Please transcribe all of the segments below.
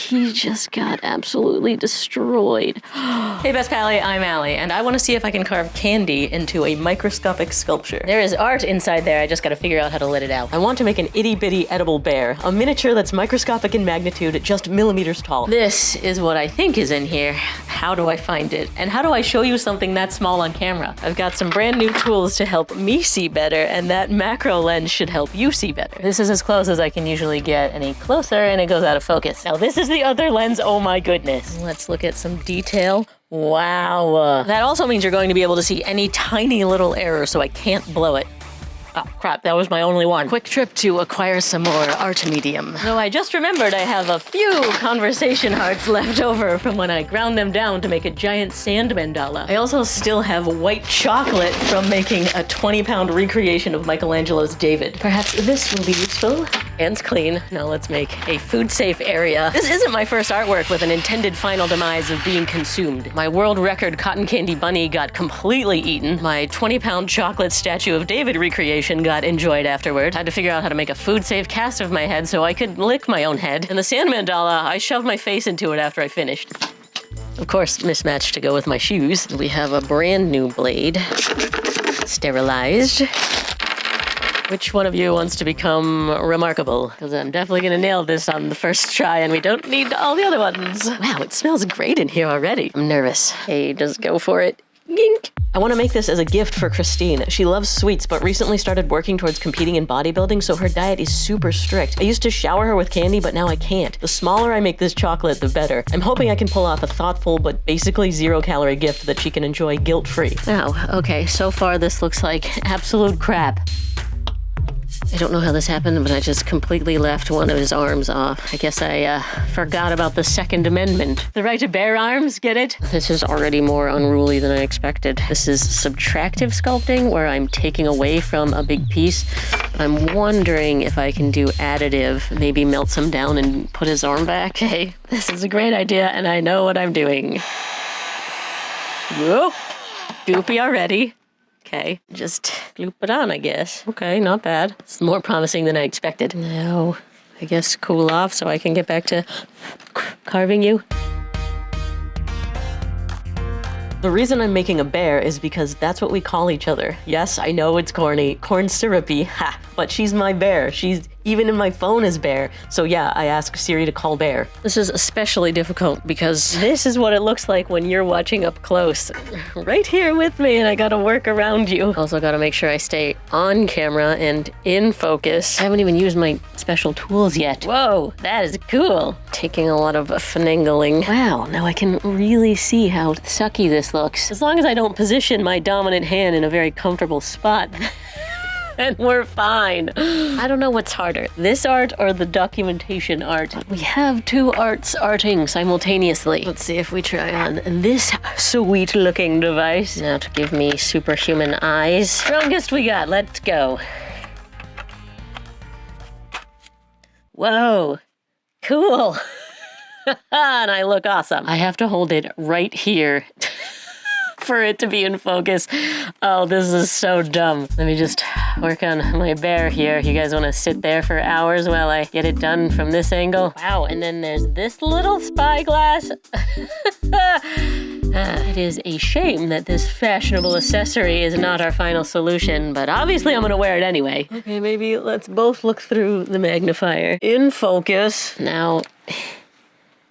he just got absolutely destroyed. Hey Best Pally, I'm Allie, and I want to see if I can carve candy into a microscopic sculpture. There is art inside there, I just gotta figure out how to let it out. I want to make an itty-bitty edible bear, a miniature that's microscopic in magnitude, just millimeters tall. This is what I think is in here. How do I find it? And how do I show you something that small on camera? I've got some brand new tools to help me see better, and that macro lens should help you see better. This is as close as I can usually get. Any closer and it goes out of focus. Now this is the other lens, oh my goodness. Let's look at some detail. Wow. That also means you're going to be able to see any tiny little error, so I can't blow it. Oh, crap, that was my only one. Quick trip to acquire some more art medium. Though I just remembered I have a few conversation hearts left over from when I ground them down to make a giant sand mandala. I also still have white chocolate from making a 20-pound recreation of Michelangelo's David. Perhaps this will be useful. Hands clean. Now let's make a food-safe area. This isn't my first artwork with an intended final demise of being consumed. My world record cotton candy bunny got completely eaten. My 20-pound chocolate statue of David recreation got enjoyed afterward. Had to figure out how to make a food-safe cast of my head so I could lick my own head. And the sand mandala, I shoved my face into it after I finished. Of course, mismatched to go with my shoes. We have a brand new blade. Sterilized. Which one of you wants to become remarkable? Because I'm definitely gonna nail this on the first try and we don't need all the other ones. Wow, it smells great in here already. I'm nervous. Hey, just go for it. Gink. I want to make this as a gift for Christine. She loves sweets, but recently started working towards competing in bodybuilding, so her diet is super strict. I used to shower her with candy, but now I can't. The smaller I make this chocolate, the better. I'm hoping I can pull off a thoughtful, but basically zero-calorie gift that she can enjoy guilt-free. Wow, okay, so far this looks like absolute crap. I don't know how this happened, but I just completely left one of his arms off. I guess I forgot about the Second Amendment. The right to bear arms, get it? This is already more unruly than I expected. This is subtractive sculpting, where I'm taking away from a big piece. I'm wondering if I can do additive, maybe melt some down and put his arm back. Hey, this is a great idea, and I know what I'm doing. Whoa, goopy already. Okay, just gloop it on, I guess. Okay, not bad. It's more promising than I expected. Now, I guess cool off so I can get back to carving you. The reason I'm making a bear is because that's what we call each other. Yes, I know it's corny, corn syrupy, ha, but she's my bear. She's even in my phone is bear. So yeah, I ask Siri to call bear. This is especially difficult because this is what it looks like when you're watching up close. Right here with me, and I gotta work around you. Also gotta make sure I stay on camera and in focus. I haven't even used my special tools yet. Whoa, that is cool. Taking a lot of finagling. Wow, now I can really see how sucky this looks. As long as I don't position my dominant hand in a very comfortable spot. And we're fine. I don't know what's harder, this art or the documentation art. We have two arts arting simultaneously. Let's see if we try on this sweet looking device. Now to give me superhuman eyes. Strongest we got, let's go. Whoa, cool. And I look awesome. I have to hold it right here for it to be in focus. Oh, this is so dumb. Let me just work on my bear here. You guys want to sit there for hours while I get it done from this angle? Wow, and then there's this little spyglass. It is a shame that this fashionable accessory is not our final solution, but obviously I'm gonna wear it anyway. Okay, maybe let's both look through the magnifier. In focus. Now,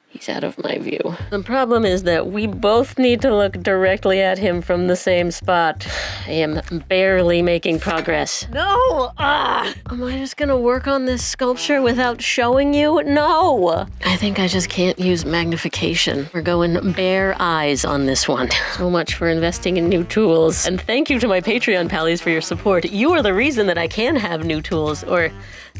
he's out of my view. The problem is that we both need to look directly at him from the same spot. I am barely making progress. No! Am I just gonna work on this sculpture without showing you? No! I think I just can't use magnification. We're going bare eyes on this one. So much for investing in new tools. And thank you to my Patreon pallies for your support. You are the reason that I can have new tools, or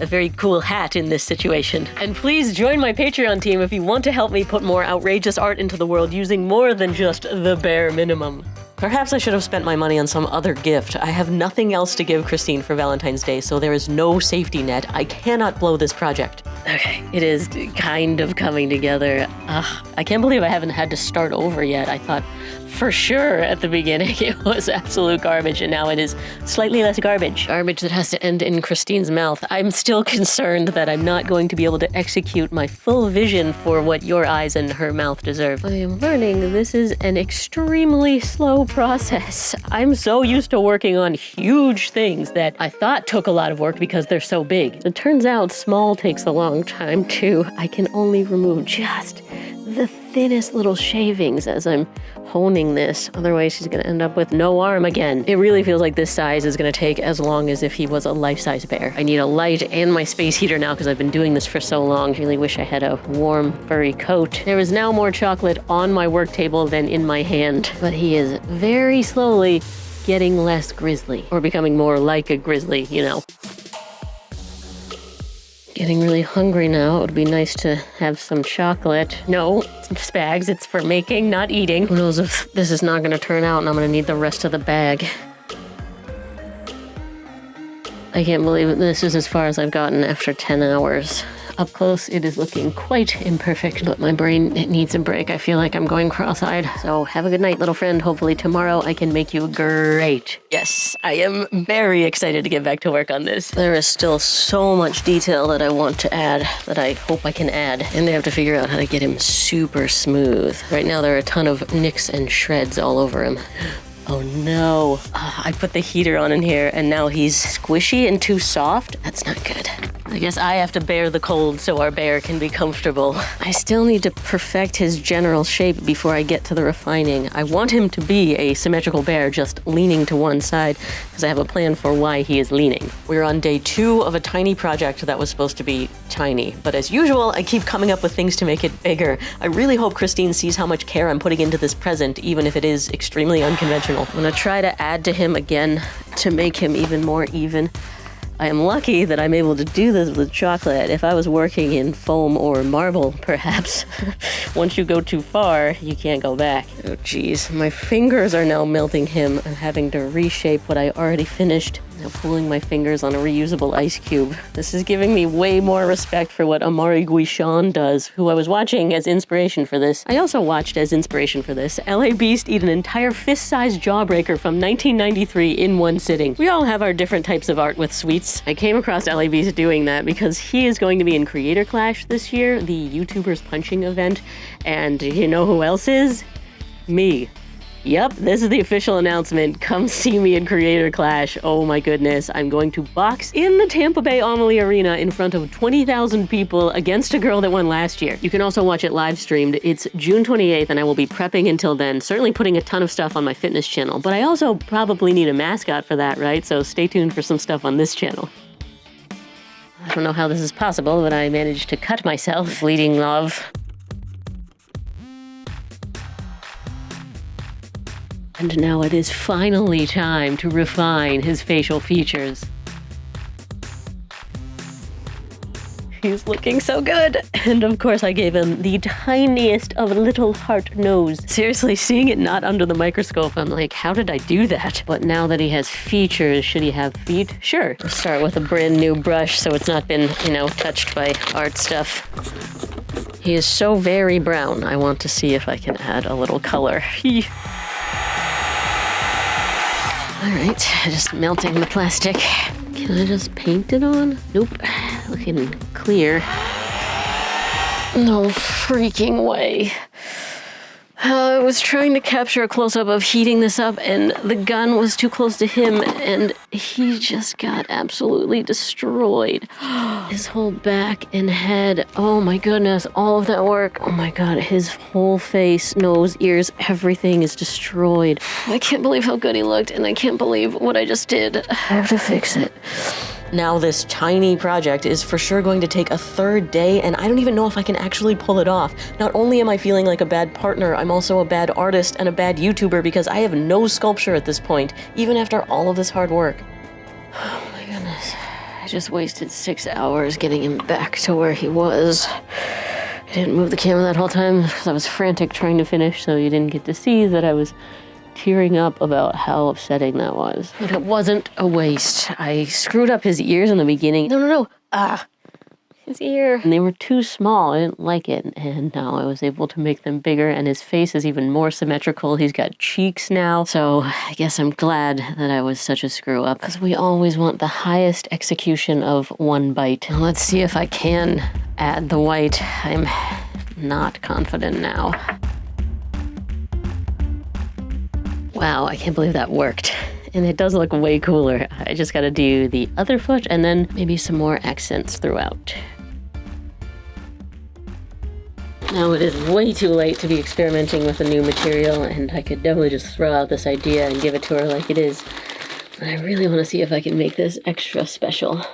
a very cool hat in this situation. And please join my Patreon team if you want to help me put more outrageous art into the world using more than just the bare minimum. Perhaps I should have spent my money on some other gift. I have nothing else to give Christine for Valentine's Day, so there is no safety net. I cannot blow this project. Okay, it is kind of coming together. I can't believe I haven't had to start over yet. I thought for sure at the beginning it was absolute garbage, and now it is slightly less garbage. Garbage that has to end in Christine's mouth. I'm still concerned that I'm not going to be able to execute my full vision for what your eyes and her mouth deserve. I am learning this is an extremely slow process. I'm so used to working on huge things that I thought took a lot of work because they're so big. It turns out small takes a long time too. I can only remove just the thinnest little shavings as I'm honing this. Otherwise, she's gonna end up with no arm again. It really feels like this size is gonna take as long as if he was a life-size bear. I need a light and my space heater now because I've been doing this for so long. I really wish I had a warm, furry coat. There is now more chocolate on my work table than in my hand, but he is very slowly getting less grisly, or becoming more like a grizzly, you know. Getting really hungry now. It would be nice to have some chocolate. No, Spags, it's for making, not eating. Who knows if this is not gonna turn out and I'm gonna need the rest of the bag. I can't believe this is as far as I've gotten after 10 hours. Up close, it is looking quite imperfect, but my brain, it needs a break. I feel like I'm going cross-eyed. So have a good night, little friend. Hopefully tomorrow I can make you great. Yes, I am very excited to get back to work on this. There is still so much detail that I want to add, that I hope I can add. And I have to figure out how to get him super smooth. Right now there are a ton of nicks and shreds all over him. Oh no, I put the heater on in here and now he's squishy and too soft. That's not good. I guess I have to bear the cold so our bear can be comfortable. I still need to perfect his general shape before I get to the refining. I want him to be a symmetrical bear, just leaning to one side, because I have a plan for why he is leaning. We're on day 2 of a tiny project that was supposed to be tiny, but as usual, I keep coming up with things to make it bigger. I really hope Christine sees how much care I'm putting into this present, even if it is extremely unconventional. I'm gonna try to add to him again to make him even more even. I am lucky that I'm able to do this with chocolate. If I was working in foam or marble, perhaps, once you go too far, you can't go back. Oh geez, my fingers are now melting him. I'm having to reshape what I already finished. Now pulling my fingers on a reusable ice cube. This is giving me way more respect for what Amari Guichon does, who I was watching as inspiration for this. I also watched as inspiration for this LA Beast eat an entire fist-sized jawbreaker from 1993 in one sitting. We all have our different types of art with sweets. I came across LA Beast doing that because he is going to be in Creator Clash this year, the YouTubers punching event, and you know who else is? Me. Yep, this is the official announcement. Come see me in Creator Clash. Oh my goodness, I'm going to box in the Tampa Bay Amalie Arena in front of 20,000 people against a girl that won last year. You can also watch it live streamed. It's June 28th and I will be prepping until then, certainly putting a ton of stuff on my fitness channel, but I also probably need a mascot for that, right? So stay tuned for some stuff on this channel. I don't know how this is possible, but I managed to cut myself. Bleeding love. And now it is finally time to refine his facial features. He's looking so good. And of course I gave him the tiniest of little heart nose. Seriously, seeing it not under the microscope, I'm like, how did I do that? But now that he has features, should he have feet? Sure. We'll start with a brand new brush so it's not been, you know, touched by art stuff. He is so very brown. I want to see if I can add a little color. All right, just melting the plastic. Can I just paint it on? Nope, looking clear. No freaking way. I was trying to capture a close-up of heating this up and the gun was too close to him and he just got absolutely destroyed. His whole back and head, oh my goodness, all of that work. Oh my god, his whole face, nose, ears, everything is destroyed. I can't believe how good he looked and I can't believe what I just did. I have to fix it. Now this tiny project is for sure going to take a 3rd day and I don't even know if I can actually pull it off. Not only am I feeling like a bad partner, I'm also a bad artist and a bad YouTuber because I have no sculpture at this point, even after all of this hard work. Oh my goodness. I just wasted 6 hours getting him back to where he was. I didn't move the camera that whole time because I was frantic trying to finish, so you didn't get to see that I was tearing up about how upsetting that was. But it wasn't a waste. I screwed up his ears in the beginning. No. his ear. And they were too small. I didn't like it. And now I was able to make them bigger, and his face is even more symmetrical. He's got cheeks now. So I guess I'm glad that I was such a screw up, because we always want the highest execution of one bite. Let's see if I can add the white. I'm not confident now. Wow, I can't believe that worked. And it does look way cooler. I just gotta do the other foot and then maybe some more accents throughout. Now it is way too late to be experimenting with a new material, and I could definitely just throw out this idea and give it to her like it is. But I really want to see if I can make this extra special.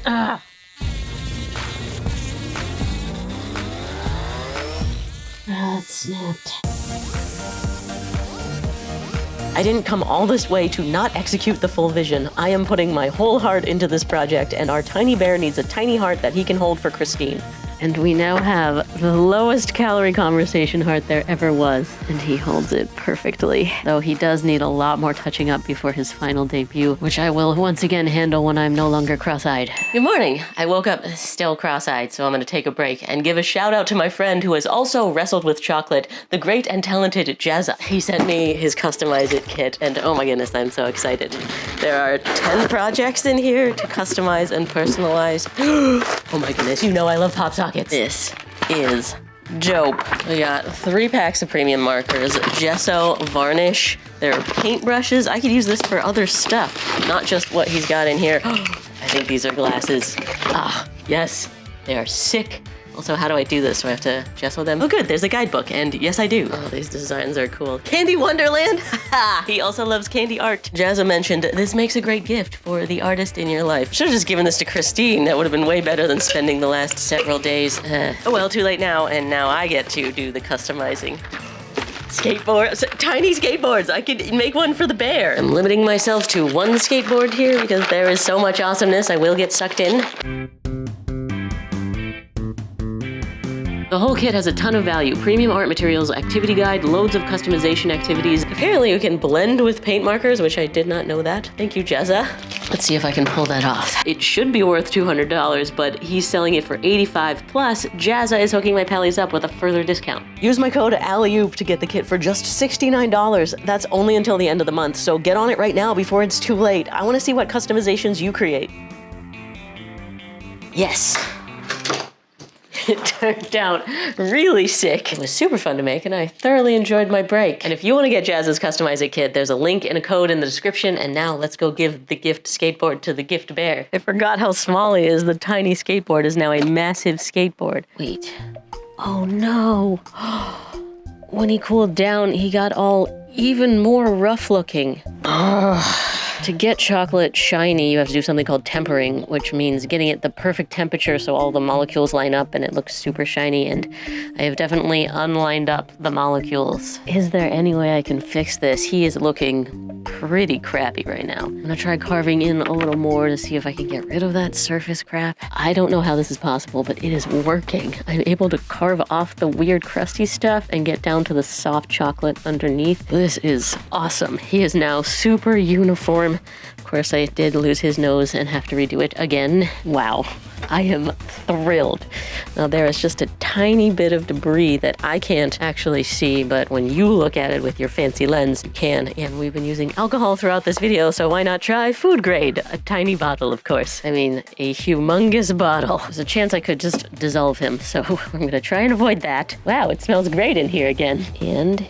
Ah! That snapped. I didn't come all this way to not execute the full vision. I am putting my whole heart into this project, and our tiny bear needs a tiny heart that he can hold for Christine. And we now have the lowest calorie conversation heart there ever was, and he holds it perfectly. Though he does need a lot more touching up before his final debut, which I will once again handle when I'm no longer cross-eyed. Good morning. I woke up still cross-eyed, so I'm gonna take a break and give a shout out to my friend who has also wrestled with chocolate, the great and talented Jazza. He sent me his Customize It kit, and oh my goodness, I'm so excited. There are 10 projects in here to customize and personalize. Oh my goodness, you know I love Pop Sockets. This is dope. We got 3 packs of premium markers, gesso, varnish, there are paintbrushes. I could use this for other stuff, not just what he's got in here. I think these are glasses. Ah, yes, they are sick. Also, how do I do this? Do I have to gesso them? Oh good, there's a guidebook, and yes I do. Oh, these designs are cool. Candy Wonderland! He also loves candy art. Jazza mentioned, this makes a great gift for the artist in your life. Should've just given this to Christine. That would've been way better than spending the last several days. Oh well, too late now, and now I get to do the customizing. Skateboards, tiny skateboards. I could make one for the bear. I'm limiting myself to 1 skateboard here because there is so much awesomeness I will get sucked in. The whole kit has a ton of value. Premium art materials, activity guide, loads of customization activities. Apparently you can blend with paint markers, which I did not know that. Thank you, Jazza. Let's see if I can pull that off. It should be worth $200, but he's selling it for $85, plus Jazza is hooking my pallies up with a further discount. Use my code ALLEYOOP to get the kit for just $69. That's only until the end of the month, so get on it right now before it's too late. I want to see what customizations you create. Yes. It turned out really sick. It was super fun to make, and I thoroughly enjoyed my break. And if you want to get Jazza's Customize It kit, there's a link and a code in the description, and now let's go give the gift skateboard to the gift bear. I forgot how small he is. The tiny skateboard is now a massive skateboard. Wait. Oh no. When he cooled down, he got all even more rough looking. To get chocolate shiny, you have to do something called tempering, which means getting it the perfect temperature so all the molecules line up and it looks super shiny, and I have definitely unlined up the molecules. Is there any way I can fix this? He is looking pretty crappy right now. I'm gonna try carving in a little more to see if I can get rid of that surface crap. I don't know how this is possible, but it is working. I'm able to carve off the weird crusty stuff and get down to the soft chocolate underneath. This is awesome. He is now super uniform. Of course, I did lose his nose and have to redo it again. Wow, I am thrilled. Now there is just a tiny bit of debris that I can't actually see, but when you look at it with your fancy lens, you can. And we've been using alcohol throughout this video, so why not try food grade? A tiny bottle, of course. I mean, a humongous bottle. There's a chance I could just dissolve him, so I'm gonna try and avoid that. Wow, it smells great in here again. And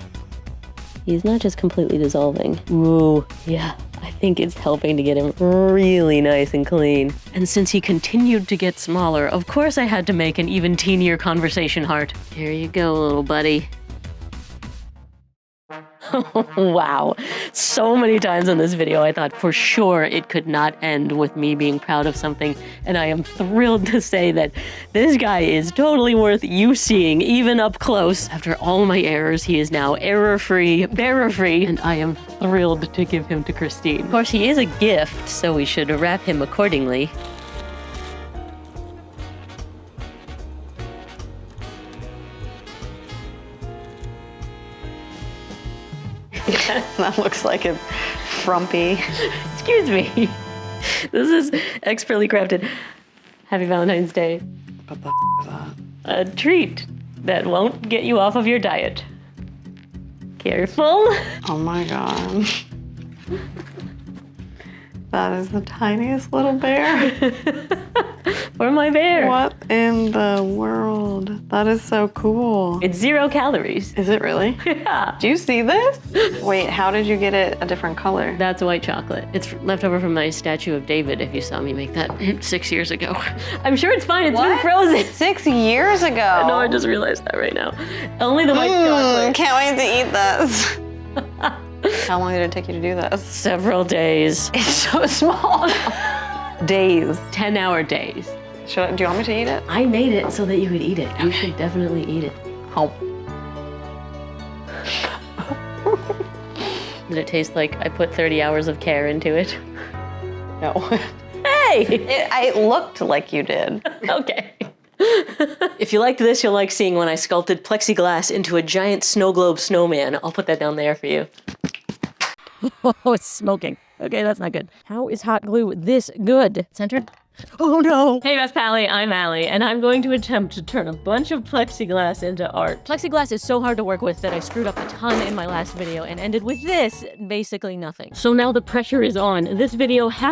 he's not just completely dissolving. Ooh, yeah. I think it's helping to get him really nice and clean. And since he continued to get smaller, of course I had to make an even teenier conversation heart. Here you go, little buddy. Wow. So many times in this video I thought for sure it could not end with me being proud of something, and I am thrilled to say that this guy is totally worth you seeing, even up close. After all my errors, he is now error-free, bearer-free, and I am thrilled to give him to Christine. Of course, he is a gift, so we should wrap him accordingly. That looks like a frumpy. Excuse me. This is expertly crafted. Happy Valentine's Day. What the is that? A treat that won't get you off of your diet. Careful. Oh my god. That is the tiniest little bear. For my bear. What in the world? That is so cool. It's 0 calories. Is it really? Yeah. Do you see this? Wait, how did you get it a different color? That's white chocolate. It's left over from my statue of David, if you saw me make that 6 years ago. I'm sure it's fine, it's been frozen. 6 years ago? No, I just realized that right now. Only the white chocolate. Can't wait to eat this. How long did it take you to do this? Several days. It's so small. Days. 10-hour days. Do you want me to eat it? I made it so that you could eat it. You should definitely eat it. Oh. Did it taste like I put 30 hours of care into it? No. Hey! It looked like you did. Okay. If you liked this, you'll like seeing when I sculpted plexiglass into a giant snow globe snowman. I'll put that down there for you. Oh, it's smoking. Okay, that's not good. How is hot glue this good? Centered? Oh no! Hey Best Pally, I'm Allie, and I'm going to attempt to turn a bunch of plexiglass into art. Plexiglass is so hard to work with that I screwed up a ton in my last video and ended with this, basically nothing. So now the pressure is on. This video has